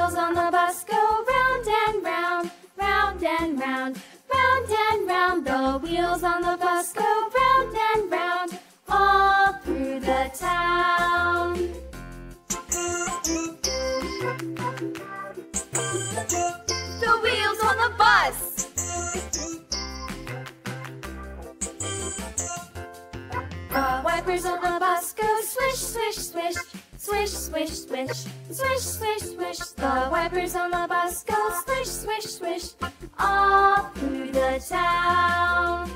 wheels on the bus go round and round, round and round, round and round. The wheels on the bus go round and round, all through the town. The wheels on the bus. The wipers on the bus go swish, swish, swish, swish, swish, swish, swish, swish, swish. The wipers on the bus go swish, swish, swish, all through the town.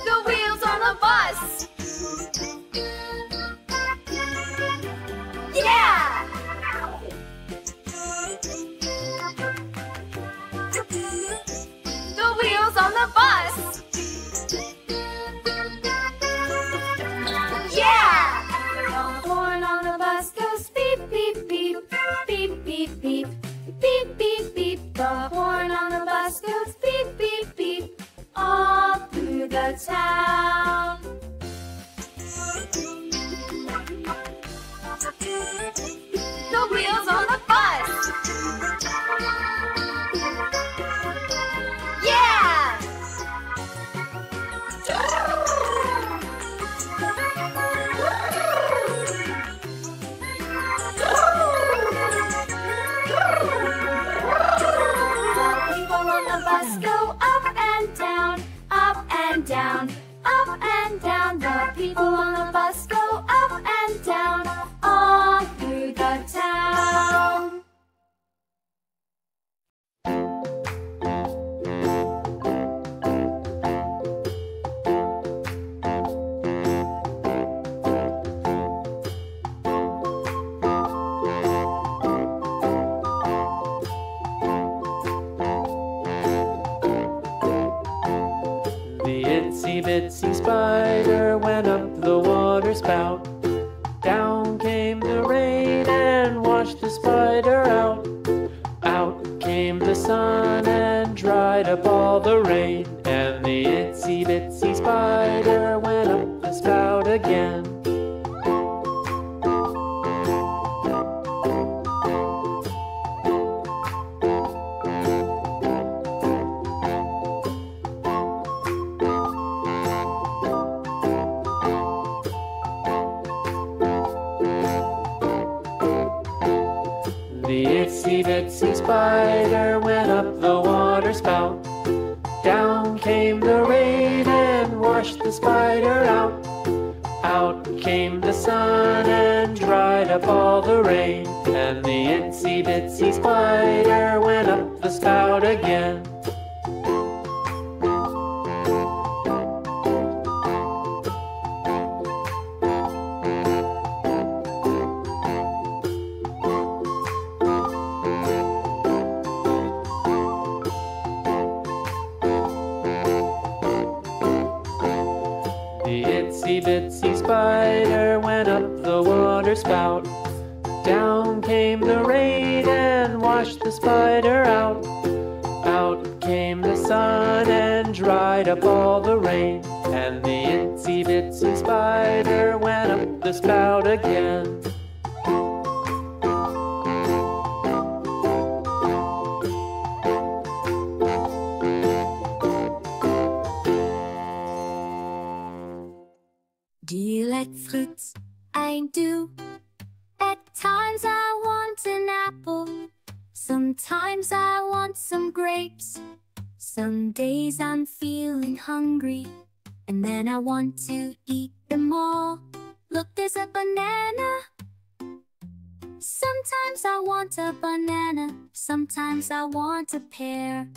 The wheels on the bus. Yeah! The wheels on the bus. Yeah! The horn on the bus goes beep, beep, beep, beep, beep, beep, beep, beep, beep. The horn on the bus goes beep, beep, beep, all through the town. The wheels on the bus. Yeah! People on the bus go up and down, up and down, up and down. The people on the bus go up and down, all through the town. The itsy bitsy spider went up the water spout. Down came the rain and washed the spider out. Out came the sun and dried up all the rain. And the itsy bitsy spider went up the spout again. The itsy bitsy spider went up the water spout. Down came the rain and washed the spider out. Out came the sun and dried up all the rain. And the itsy bitsy spider went up the spout again. The itsy bitsy spider went up the water spout. Down came the rain and washed the spider out. Out came the sun and dried up all the rain. And the itsy bitsy spider went up the spout again. Do you like fruits? I do. At times I want an apple. Sometimes I want some grapes. Some days I'm feeling hungry, and then I want to eat them all. Look, there's a banana. Sometimes I want a banana. Sometimes I want a pear.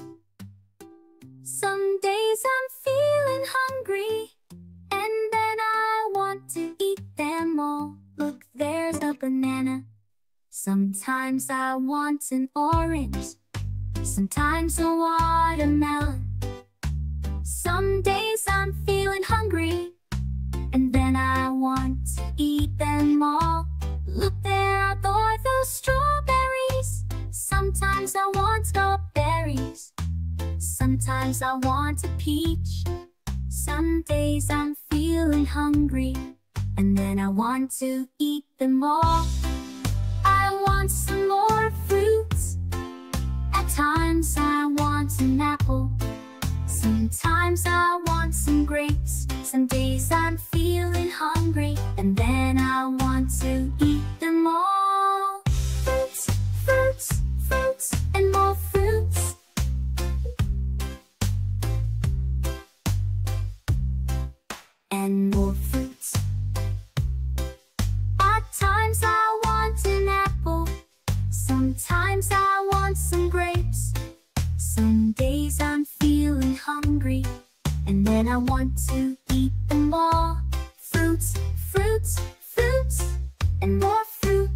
Some days I'm feeling hungry, and then I want to eat them all. Look, there's a banana. Sometimes I want an orange. Sometimes a watermelon. Some days I'm feeling hungry, and then I want to eat them all. Look, there are those strawberries. Sometimes I want strawberries. Sometimes I want a peach. Some days I'm feeling hungry, and then I want to eat them all. I want some more fruits. At times I want an apple. Sometimes I want some grapes. Some days I'm feeling hungry, and then I want to eat them all. Fruits, fruits, fruits, and more fruits. And more fruits. At times I want an apple. Sometimes I want some grapes. Some days I'm feeling hungry, and then I want to eat them all. Fruits, fruits, fruits, and more fruits.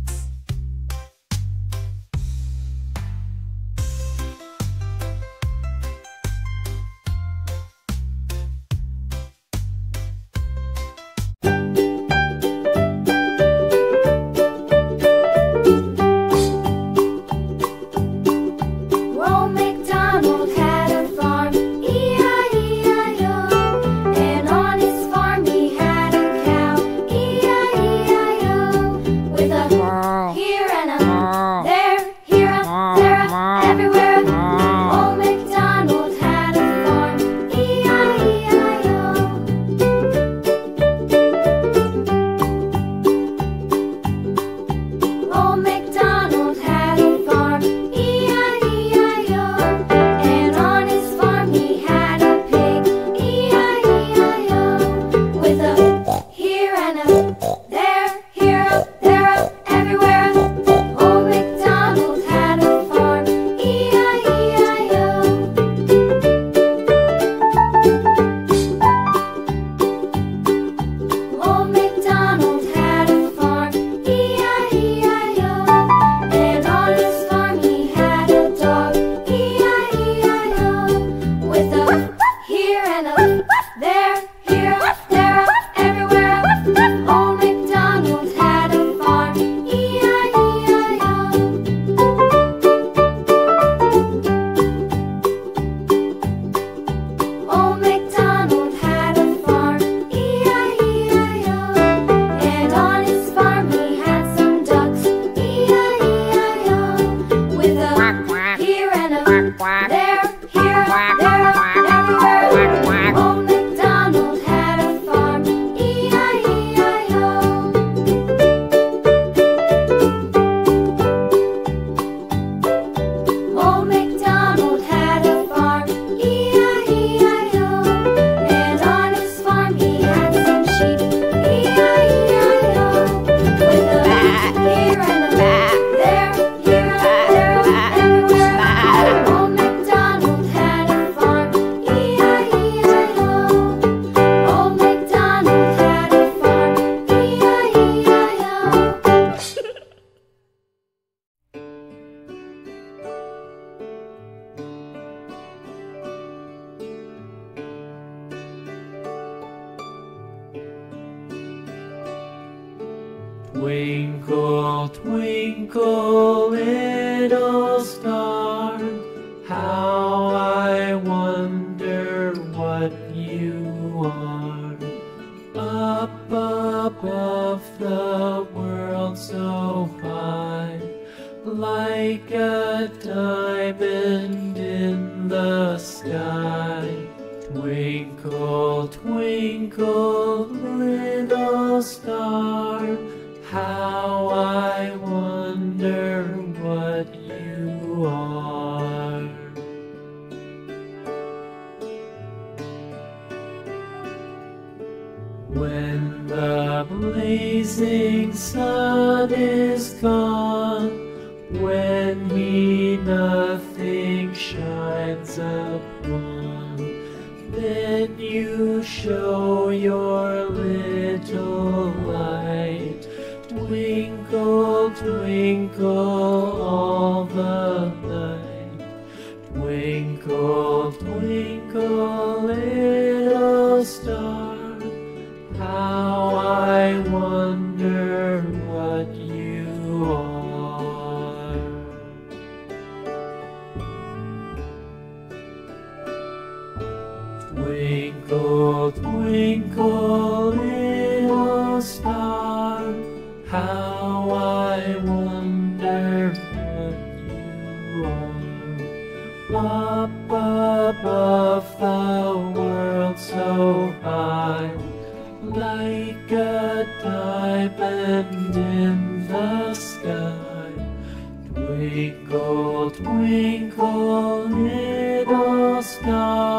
Twinkle, twinkle, little star, how I wonder what you are. Up above the world so high, like a diamond in the sky. Twinkle, twinkle, little star, how I wonder what you are. When the blazing sun is gone, when he nothing shines upon, then you show your little light. Twinkle, twinkle all the night. Twinkle, twinkle, little star, how I wonder what you are. Twinkle, twinkle, little star, Up above the world so high, like a diamond in the sky. Twinkle, twinkle, little star.